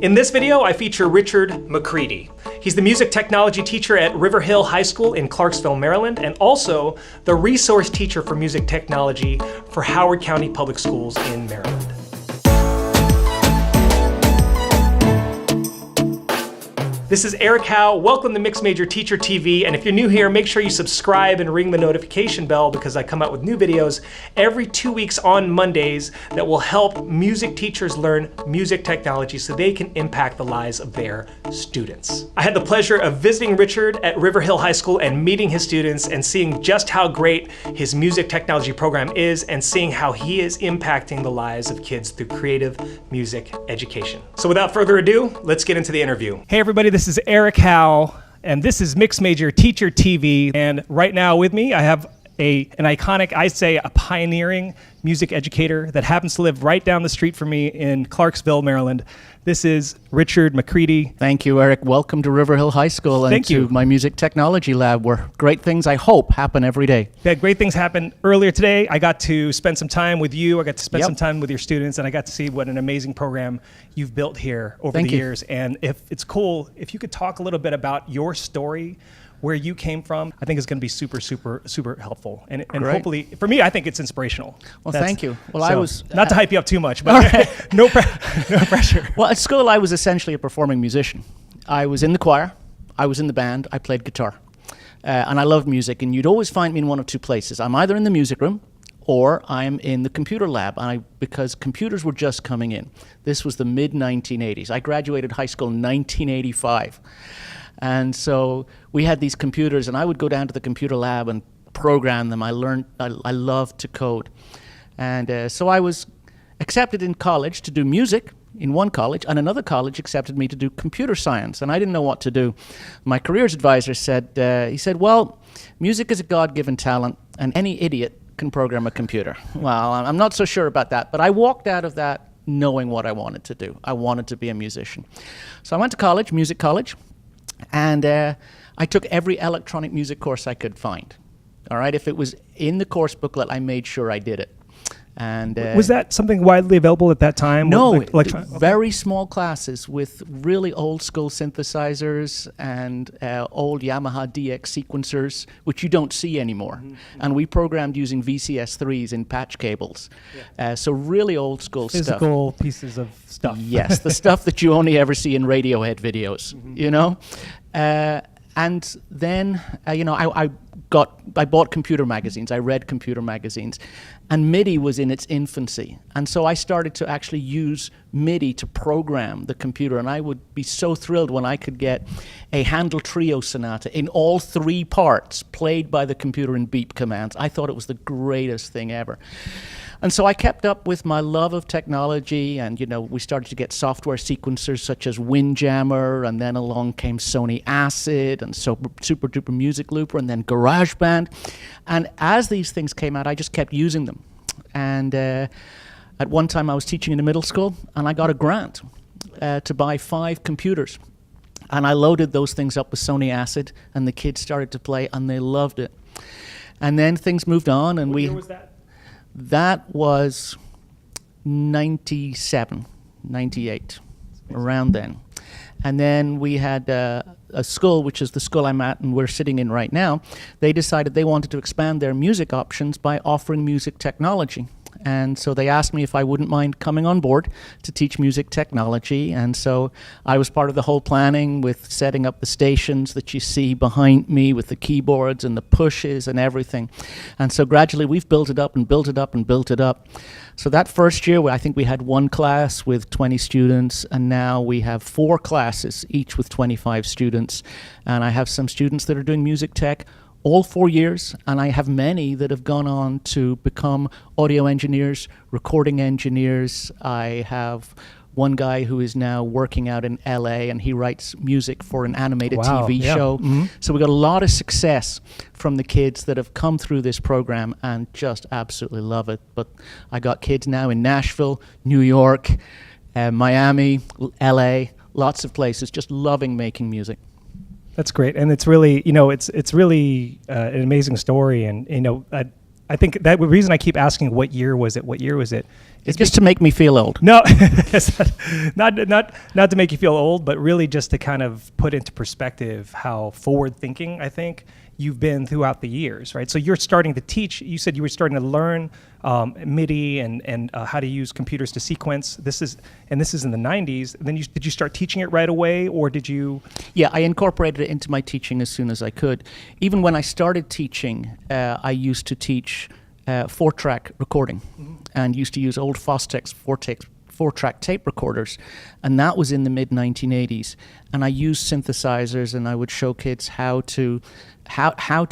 In this video, I feature Richard McCready. He's the music technology teacher at River Hill High School in Clarksville, Maryland, and also the resource teacher for music technology for Howard County Public Schools in Maryland. This is Eric Howe. Welcome to Mixed Major Teacher TV. And if you're new here, make sure you subscribe and ring the notification bell because I come out with new videos every 2 weeks on Mondays that will help music teachers learn music technology so they can impact the lives of their students. I had the pleasure of visiting Richard at River Hill High School and meeting his students and seeing just how great his music technology program is and seeing how he is impacting the lives of kids through creative music education. So without further ado, let's get into the interview. Hey everybody, this is Eric Howe, and this is Mixed Major Teacher TV. And right now with me, I have an iconic, I say a pioneering music educator that happens to live right down the street from me in Clarksville, Maryland. This is Richard McCready. Thank you, Eric. Welcome to River Hill High School and to my music technology lab, where great things, I hope, happen every day. We had great things happen earlier today. I got to spend some time with you. I got to spend some time with your students, and I got to see what an amazing program you've built here over the years. And if it's cool, if you could talk a little bit about your story, where you came from, I think it's going to be super helpful. And hopefully, for me, I think it's inspirational. Well, thank you. Well, so, I was... Not to hype you up too much, but no pressure. Well, at school, I was essentially a performing musician. I was in the choir, I was in the band, I played guitar. And I loved music, and you'd always find me in one of two places. I'm either in the music room, or I'm in the computer lab, because computers were just coming in. This was the mid-1980s. I graduated high school in 1985. And so we had these computers, and I would go down to the computer lab and program them. I loved to code. And so I was accepted in college to do music in one college, and another college accepted me to do computer science, and I didn't know what to do. My careers advisor said, well, music is a God-given talent, and any idiot can program a computer. Well, I'm not so sure about that, but I walked out of that knowing what I wanted to do. I wanted to be a musician. So I went to college, music college, and I took every electronic music course I could find. All right, if it was in the course booklet, I made sure I did it. And was that something widely available at that time? No, very small classes with really old school synthesizers and old Yamaha DX sequencers, which you don't see anymore. Mm-hmm. And we programmed using VCS3s in patch cables. Yeah. So really old school stuff. Physical pieces of stuff. Yes, the stuff that you only ever see in Radiohead videos, you know? And then, I bought computer magazines. I read computer magazines. And MIDI was in its infancy. And so I started to actually use MIDI to program the computer. And I would be so thrilled when I could get a Handel Trio sonata in all 3 parts played by the computer in beep commands. I thought it was the greatest thing ever. And so I kept up with my love of technology, and we started to get software sequencers such as Windjammer, and then along came Sony Acid and Super Duper Music Looper, and then GarageBand. And as these things came out, I just kept using them. And at one time I was teaching in a middle school, and I got a grant to buy 5 computers. And I loaded those things up with Sony Acid, and the kids started to play, and they loved it. And then things moved on, and What year was that? That was 97, 98, around then. And then we had a school, which is the school I'm at and we're sitting in right now. They decided they wanted to expand their music options by offering music technology. And so they asked me if I wouldn't mind coming on board to teach music technology. And so I was part of the whole planning with setting up the stations that you see behind me with the keyboards and the pushes and everything. And so gradually we've built it up and built it up and built it up. So that first year, I think we had 1 class with 20 students, and now we have 4 classes, each with 25 students. And I have some students that are doing music tech all 4 years, and I have many that have gone on to become audio engineers, recording engineers. I have one guy who is now working out in LA, and he writes music for an animated TV show. Mm-hmm. So we got a lot of success from the kids that have come through this program and just absolutely love it. But I got kids now in Nashville, New York, Miami, LA, lots of places, just loving making music. That's great, and it's really, it's really an amazing story, and I think that the reason I keep asking what year was it It's just to make me feel old. No, not to make you feel old, but really just to kind of put into perspective how forward-thinking I think you've been throughout the years, right? So you're starting to teach. You said you were starting to learn MIDI and how to use computers to sequence. This is in the 90s. Then did you start teaching it right away, or did you? Yeah, I incorporated it into my teaching as soon as I could. Even when I started teaching, I used to teach 4-track recording, and used to use old Fostex 4-track tape recorders, and that was in the mid-1980s. And I used synthesizers, and I would show kids how to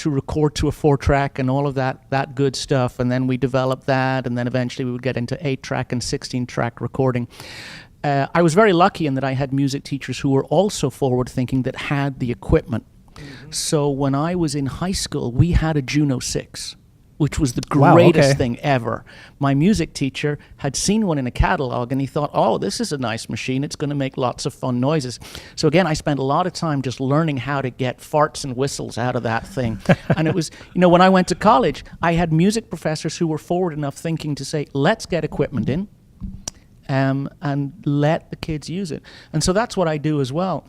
record to a 4-track and all of that good stuff. And then we developed that, and then eventually we would get into 8-track and 16-track recording. I was very lucky in that I had music teachers who were also forward-thinking that had the equipment. So when I was in high school, we had a Juno 6. Which was the greatest thing ever. My music teacher had seen one in a catalog, and he thought, oh, this is a nice machine. It's going to make lots of fun noises. So again, I spent a lot of time just learning how to get farts and whistles out of that thing. And it was, when I went to college, I had music professors who were forward enough thinking to say, let's get equipment in and let the kids use it. And so that's what I do as well,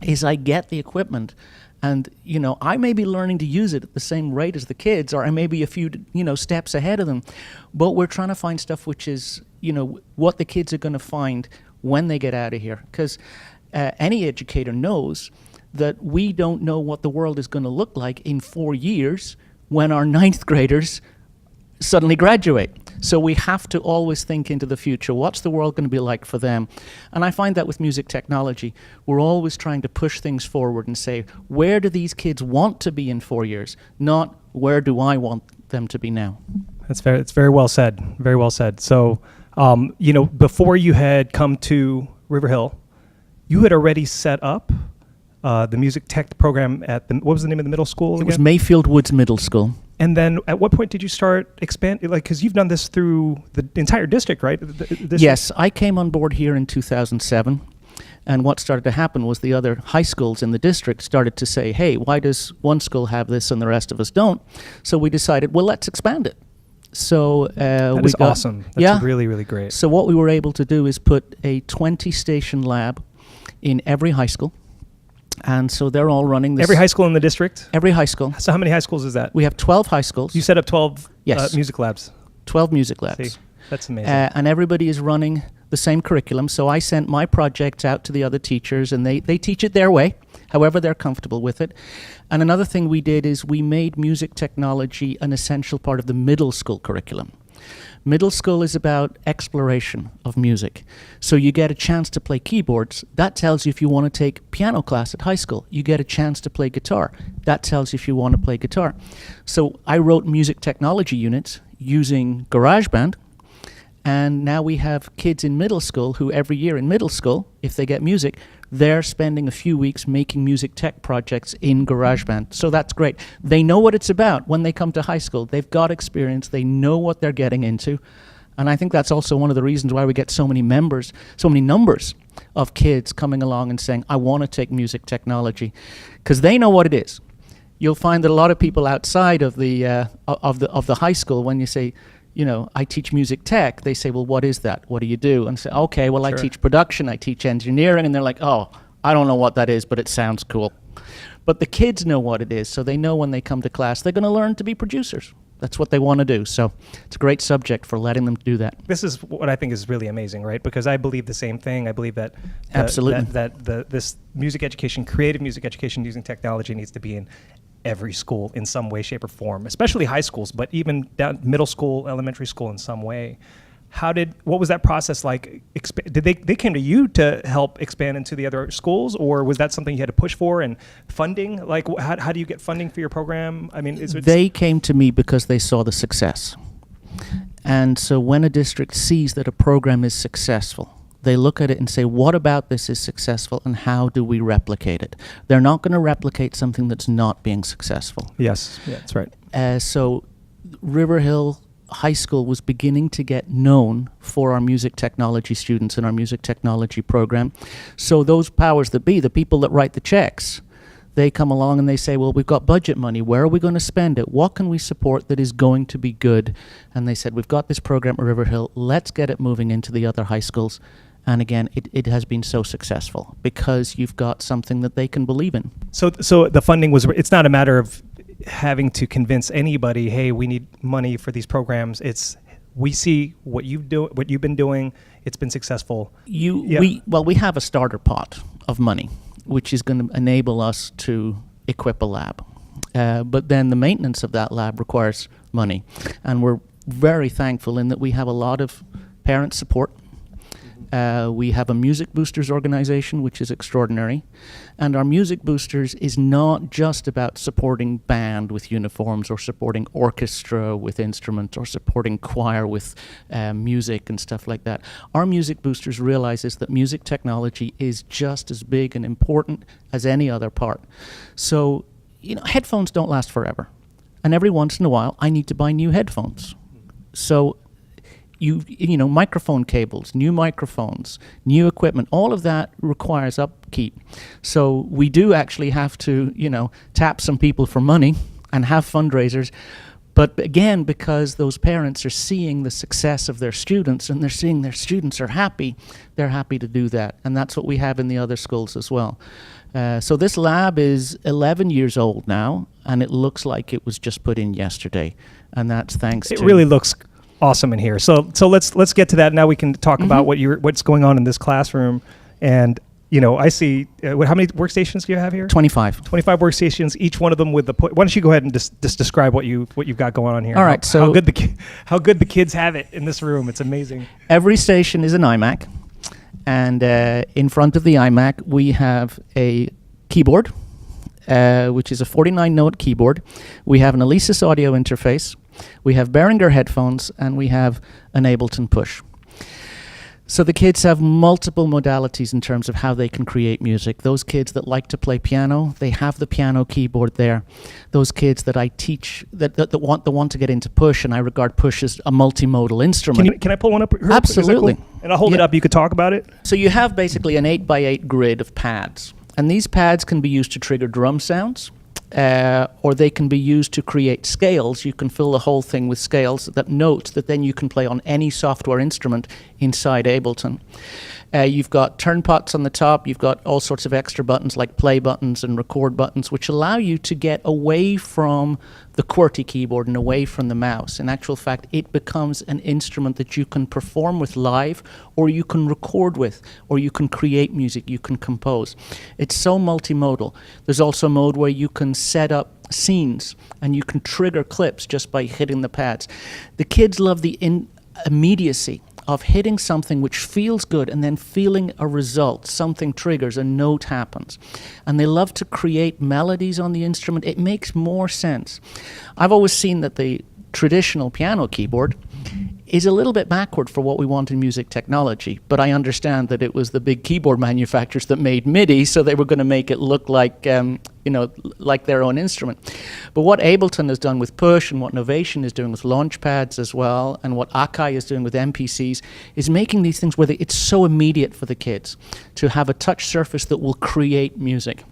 is I get the equipment. And, I may be learning to use it at the same rate as the kids, or I may be a few, steps ahead of them. But we're trying to find stuff which is, what the kids are going to find when they get out of here. Because any educator knows that we don't know what the world is going to look like in 4 years when our 9th graders suddenly graduate. So we have to always think into the future. What's the world going to be like for them? And I find that with music technology, we're always trying to push things forward and say, where do these kids want to be in 4 years? Not where do I want them to be now? It's very well said. Very well said. So, before you had come to River Hill, you had already set up the music tech program at what was the name of the middle school again? It was Mayfield Woods Middle School. And then at what point did you start expanding? Because you've done this through the entire district, right? Yes, I came on board here in 2007. And what started to happen was the other high schools in the district started to say, hey, why does one school have this and the rest of us don't? So we decided, well, let's expand it. So that is awesome. That's really, really great. So what we were able to do is put a 20-station lab in every high school. And so they're all running this. Every high school in the district? Every high school. So how many high schools is that? We have 12 high schools. You set up 12 music labs? 12 music labs. See, that's amazing. And everybody is running the same curriculum. So I sent my projects out to the other teachers, and they teach it their way, however they're comfortable with it. And another thing we did is we made music technology an essential part of the middle school curriculum. Middle school is about exploration of music. So you get a chance to play keyboards. That tells you if you want to take piano class at high school. You get a chance to play guitar. That tells you if you want to play guitar. So I wrote music technology units using GarageBand. And now we have kids in middle school who every year in middle school, if they get music, they're spending a few weeks making music tech projects in GarageBand. So that's great. They know what it's about when they come to high school. They've got experience. They know what they're getting into. And I think that's also one of the reasons why we get so many numbers of kids coming along and saying, I want to take music technology, because they know what it is. You'll find that a lot of people outside of the high school, when you say, I teach music tech, they say, well, what is that? What do you do? And say, okay, well, sure. I teach production, I teach engineering. And they're like, oh, I don't know what that is, but it sounds cool. But the kids know what it is, so they know when they come to class, they're going to learn to be producers. That's what they want to do. So it's a great subject for letting them do that. This is what I think is really amazing, right? Because I believe the same thing. I believe that absolutely this music education, creative music education using technology needs to be in every school in some way, shape, or form, especially high schools, but even down middle school, elementary school in some way. What was that process like? Did they came to you to help expand into the other schools, or was that something you had to push for? And funding, like how do you get funding for your program? I mean, they came to me because they saw the success. And so when a district sees that a program is successful, they look at it and say, what about this is successful, and how do we replicate it? They're not going to replicate something that's not being successful. Yes, yeah, that's right. So River Hill High School was beginning to get known for our music technology students and our music technology program. So those powers that be, the people that write the checks, they come along and they say, well, we've got budget money. Where are we going to spend it? What can we support that is going to be good? And they said, we've got this program at River Hill. Let's get it moving into the other high schools. And again, it has been so successful because you've got something that they can believe in. So the funding was, it's not a matter of having to convince anybody, hey, we need money for these programs. It's, we see what you've been doing. It's been successful. We have a starter pot of money, which is going to enable us to equip a lab. But then the maintenance of that lab requires money. And we're very thankful in that we have a lot of parent support. We have a Music Boosters organization, which is extraordinary. And our Music Boosters is not just about supporting band with uniforms or supporting orchestra with instruments or supporting choir with music and stuff like that. Our Music Boosters realizes that music technology is just as big and important as any other part. So, headphones don't last forever. And every once in a while, I need to buy new headphones. So microphone cables, new microphones, new equipment, all of that requires upkeep. So we do actually have to, tap some people for money and have fundraisers. But again, because those parents are seeing the success of their students and they're seeing their students are happy, they're happy to do that. And that's what we have in the other schools as well. So this lab is 11 years old now, and it looks like it was just put in yesterday. And that's thanks to... It really looks awesome in here. So let's get to that. Now we can talk about what's going on in this classroom. And I see how many workstations do you have here? 25 workstations. Each one of them with the. Why don't you go ahead and just describe what you've got going on here? All right. How good the kids have it in this room. It's amazing. Every station is an iMac, and in front of the iMac we have a keyboard, which is a 49-note keyboard. We have an Alesis audio interface. We have Behringer headphones, and we have an Ableton Push. So the kids have multiple modalities in terms of how they can create music. Those kids that like to play piano, they have the piano keyboard there. Those kids that I teach that want to get into Push, and I regard Push as a multimodal instrument. Can I pull one up? Absolutely. Cool? And I'll hold it up. You could talk about it. So you have basically an 8x8 grid of pads, and these pads can be used to trigger drum sounds. Or they can be used to create scales. You can fill the whole thing with scales, that notes that then you can play on any software instrument inside Ableton. You've got turn pots on the top. You've got all sorts of extra buttons like play buttons and record buttons, which allow you to get away from the QWERTY keyboard and away from the mouse. In actual fact, it becomes an instrument that you can perform with live, or you can record with, or you can create music, you can compose. It's so multimodal. There's also a mode where you can set up scenes and you can trigger clips just by hitting the pads. The kids love the immediacy of hitting something which feels good and then feeling a result. Something triggers, a note happens. And they love to create melodies on the instrument. It makes more sense. I've always seen that the traditional piano keyboard is a little bit backward for what we want in music technology, but I understand that it was the big keyboard manufacturers that made MIDI, so they were going to make it look like, like their own instrument. But what Ableton has done with Push, and what Novation is doing with Launchpads as well, and what Akai is doing with MPCs, is making these things where it's so immediate for the kids to have a touch surface that will create music.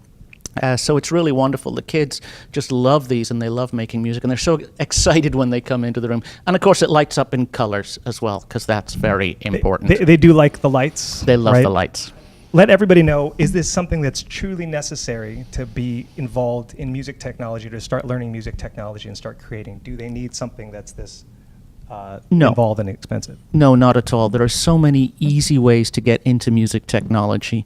So it's really wonderful. The kids just love these, and they love making music, and they're so excited when they come into the room. And of course, it lights up in colors as well, because that's very important. They do like the lights. They love the lights. Let everybody know, is this something that's truly necessary to be involved in music technology, to start learning music technology and start creating? Do they need something that's this involved and expensive? No, not at all. There are so many easy ways to get into music technology.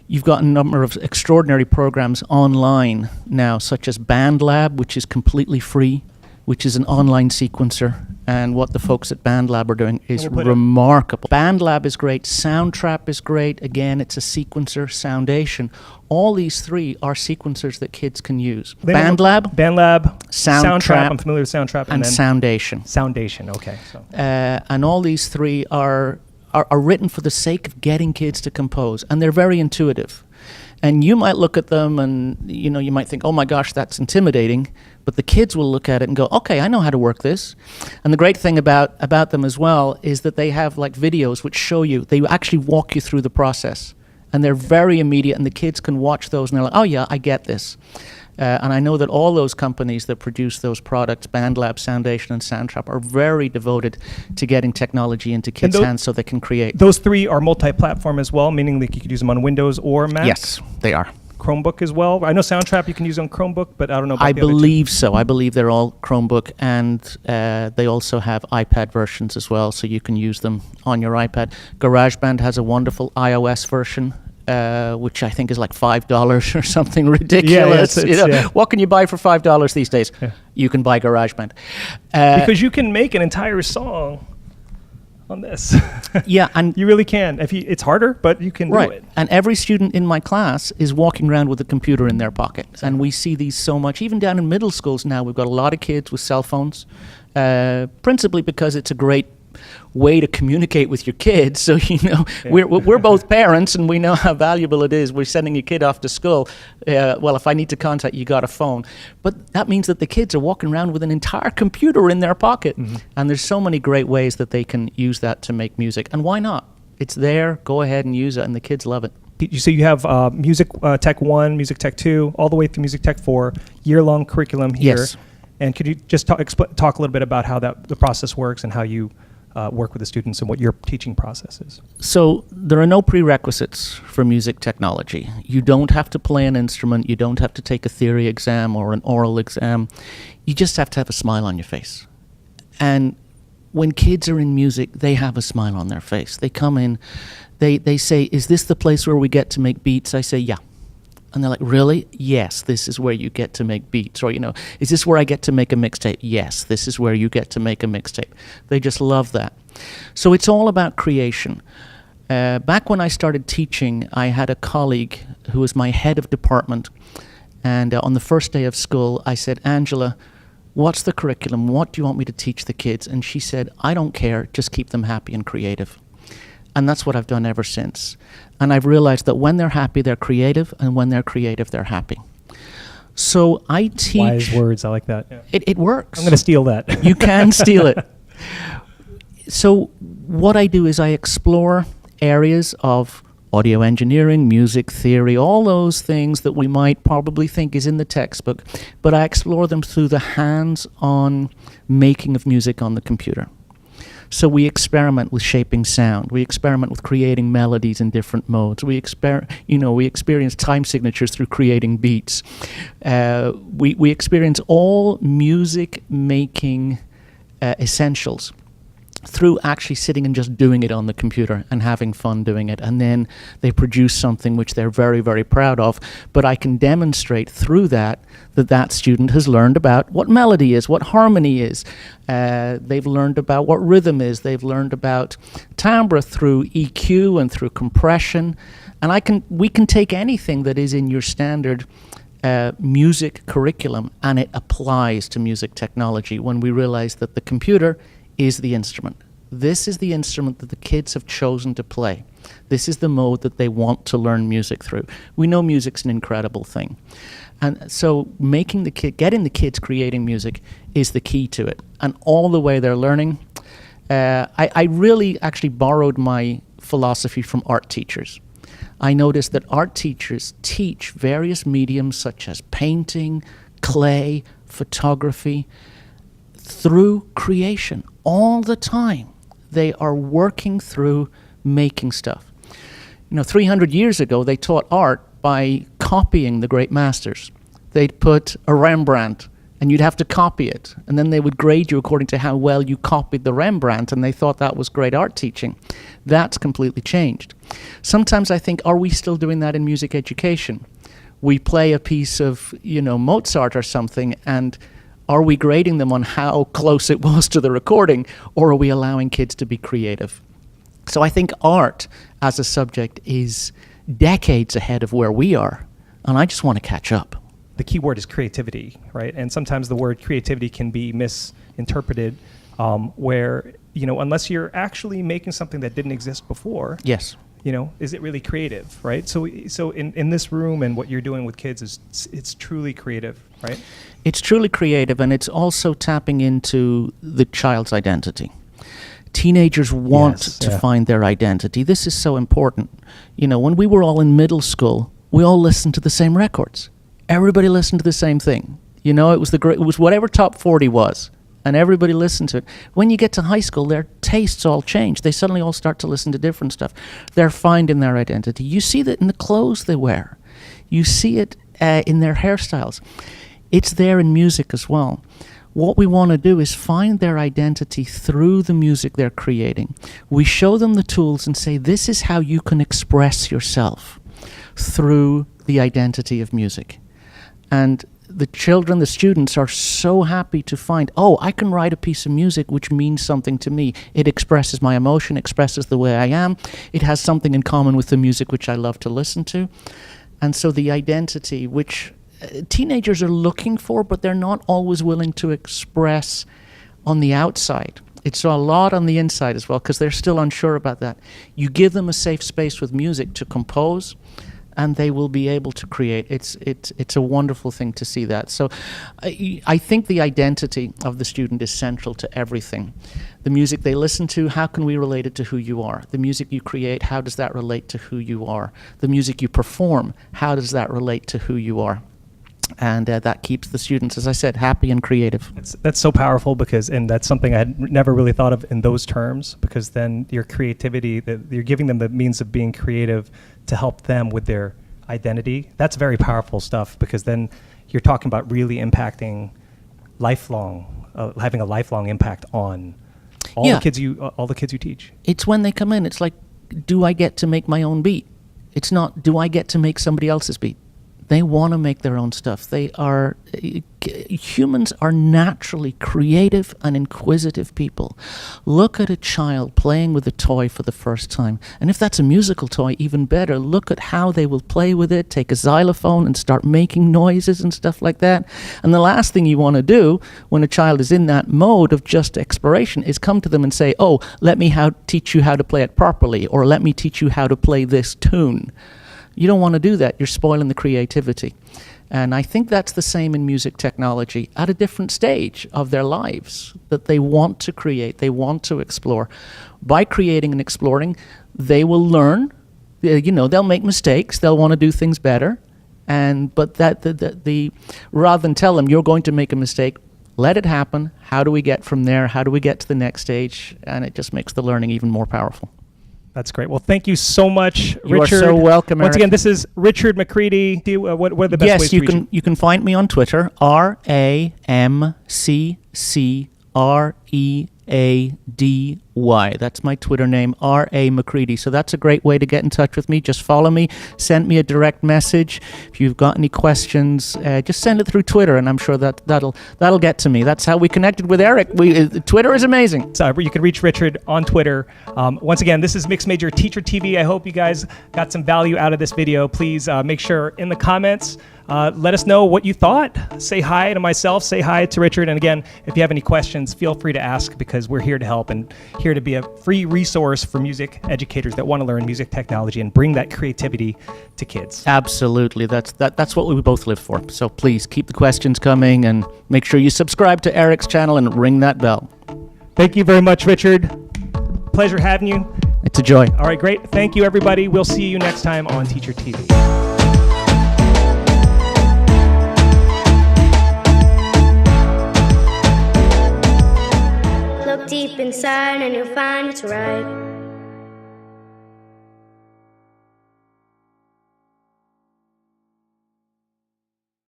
You've got a number of extraordinary programs online now, such as Bandlab, which is completely free, which is an online sequencer. And what the folks at Bandlab are doing is remarkable. Bandlab is great. Soundtrap is great. Again, it's a sequencer. Soundation. All these three are sequencers that kids can use. Bandlab, Soundtrap. I'm familiar with Soundtrap. And Soundation. Soundation, okay. So. And all these three are written for the sake of getting kids to compose, and they're very intuitive. And you might look at them and you might think, oh my gosh, that's intimidating, but the kids will look at it and go, okay, I know how to work this. And the great thing about them as well is that they have like videos which show you, they actually walk you through the process. And they're very immediate, and the kids can watch those and they're like, oh yeah, I get this. And I know that all those companies that produce those products, Bandlab, Soundation, and Soundtrap, are very devoted to getting technology into kids' hands so they can create. Those three are multi-platform as well, meaning that you could use them on Windows or Mac? Yes, they are. Chromebook as well? I know Soundtrap you can use on Chromebook, but I don't know about I the other believe so. I believe they're all Chromebook, and they also have iPad versions as well, so you can use them on your iPad. GarageBand has a wonderful iOS version, which I think is like $5 or something ridiculous. Yeah, What can you buy for $5 these days? Yeah. You can buy GarageBand. Because you can make an entire song on this. Yeah, and you really can. It's harder, but you can do it. And every student in my class is walking around with a computer in their pocket. Exactly. And we see these so much. Even down in middle schools now, we've got a lot of kids with cell phones, principally because it's a great way to communicate with your kids. So, we're both parents and we know how valuable it is. We're sending your kid off to school. Well, if I need to contact you, got a phone. But that means that the kids are walking around with an entire computer in their pocket. Mm-hmm. And there's so many great ways that they can use that to make music. And why not? It's there. Go ahead and use it. And the kids love it. So you have Music Tech 1, Music Tech 2, all the way through Music Tech 4, year-long curriculum here. Yes. And could you just talk a little bit about how the process works and how you work with the students and what your teaching process is? So there are no prerequisites for music technology. You don't have to play an instrument. You don't have to take a theory exam or an oral exam. You just have to have a smile on your face. And when kids are in music, they have a smile on their face. They come in, they say, is this the place where we get to make beats? I say, yeah. And they're like, really? Yes, this is where you get to make beats. Or, is this where I get to make a mixtape? Yes, this is where you get to make a mixtape. They just love that. So it's all about creation. Back when I started teaching, I had a colleague who was my head of department. And on the first day of school, I said, Angela, what's the curriculum? What do you want me to teach the kids? And she said, I don't care, just keep them happy and creative. And that's what I've done ever since. And I've realized that when they're happy, they're creative, and when they're creative, they're happy. So I teach... Wise words, I like that. Yeah. It works. I'm going to steal that. You can steal it. So what I do is I explore areas of audio engineering, music theory, all those things that we might probably think is in the textbook, but I explore them through the hands-on making of music on the computer. So we experiment with shaping sound. We experiment with creating melodies in different modes. We experience time signatures through creating beats. We experience all music making essentials through actually sitting and just doing it on the computer and having fun doing it. And then they produce something which they're very, very proud of. But I can demonstrate through that student has learned about what melody is, what harmony is. They've learned about what rhythm is. They've learned about timbre through EQ and through compression. And we can take anything that is in your standard music curriculum and it applies to music technology when we realize that the computer is the instrument. This is the instrument that the kids have chosen to play. This is the mode that they want to learn music through. We know music's an incredible thing. And so getting the kids creating music is the key to it. And all the way they're learning, I really actually borrowed my philosophy from art teachers. I noticed that art teachers teach various mediums such as painting, clay, photography, through creation. All the time, they are working through making stuff. 300 years ago, they taught art by copying the great masters. They'd put a Rembrandt, and you'd have to copy it. And then they would grade you according to how well you copied the Rembrandt, and they thought that was great art teaching. That's completely changed. Sometimes I think, are we still doing that in music education? We play a piece of, Mozart or something, and are we grading them on how close it was to the recording, or are we allowing kids to be creative? So I think art as a subject is decades ahead of where we are, and I just want to catch up. The key word is creativity, right? And sometimes the word creativity can be misinterpreted where, unless you're actually making something that didn't exist before. Yes. Is it really creative, right? So in this room and what you're doing with kids it's truly creative, right? It's truly creative, and it's also tapping into the child's identity. Teenagers want Yes, to yeah. find their identity. This is so important. You know, when we were all in middle school, we all listened to the same records. Everybody listened to the same thing. You know, it was whatever top 40 was, and everybody listened to it. When you get to high school, their tastes all change. They suddenly all start to listen to different stuff. They're finding their identity. You see that in the clothes they wear. You see it in their hairstyles. It's there in music as well. What we want to do is find their identity through the music they're creating. We show them the tools and say, this is how you can express yourself through the identity of music. And the children, the students, are so happy to find, oh, I can write a piece of music which means something to me. It expresses my emotion, expresses the way I am. It has something in common with the music which I love to listen to. And so the identity, which teenagers are looking for, but they're not always willing to express on the outside. It's a lot on the inside as well, because they're still unsure about that. You give them a safe space with music to compose, and they will be able to create. It's a wonderful thing to see that. So I think the identity of the student is central to everything. The music they listen to, how can we relate it to who you are? The music you create, how does that relate to who you are? The music you perform, how does that relate to who you are? And that keeps the students, as I said, happy and creative. That's so powerful and that's something I had never really thought of in those terms, because then your creativity, you're giving them the means of being creative to help them with their identity. That's very powerful stuff, because then you're talking about really impacting having a lifelong impact on all the kids you teach. It's when they come in, it's like, do I get to make my own beat? It's not, do I get to make somebody else's beat? They want to make their own stuff. Humans are naturally creative and inquisitive people. Look at a child playing with a toy for the first time. And if that's a musical toy, even better. Look at how they will play with it, take a xylophone and start making noises and stuff like that. And the last thing you want to do when a child is in that mode of just exploration is come to them and say, oh, let me teach you how to play it properly, or let me teach you how to play this tune. You don't want to do that. You're spoiling the creativity. And I think that's the same in music technology at a different stage of their lives, that they want to create, they want to explore. By creating and exploring, they will learn. They'll make mistakes. They'll want to do things better. But rather than tell them, you're going to make a mistake, let it happen. How do we get from there? How do we get to the next stage? And it just makes the learning even more powerful. That's great. Well, thank you so much, Richard. You are so welcome, Eric. Once again, this is Richard McCready. What are the best ways to reach you? Yes, you can find me on Twitter, RAMCCREADY. That's my Twitter name, R.A. McCready. So that's a great way to get in touch with me. Just follow me, send me a direct message. If you've got any questions, just send it through Twitter, and I'm sure that'll get to me. That's how we connected with Eric. Twitter is amazing. So you can reach Richard on Twitter. Once again, this is Mixed Major Teacher TV. I hope you guys got some value out of this video. Please make sure in the comments, let us know what you thought. Say hi to myself, say hi to Richard. And again, if you have any questions, feel free to ask, because we're here to help and here to be a free resource for music educators that want to learn music technology and bring that creativity to kids. Absolutely. That's what we both live for. So please keep the questions coming, and make sure you subscribe to Eric's channel and ring that bell. Thank you very much, Richard. Pleasure having you. It's a joy. All right, great. Thank you, everybody. We'll see you next time on Teacher TV. Look deep inside and you'll find it's right.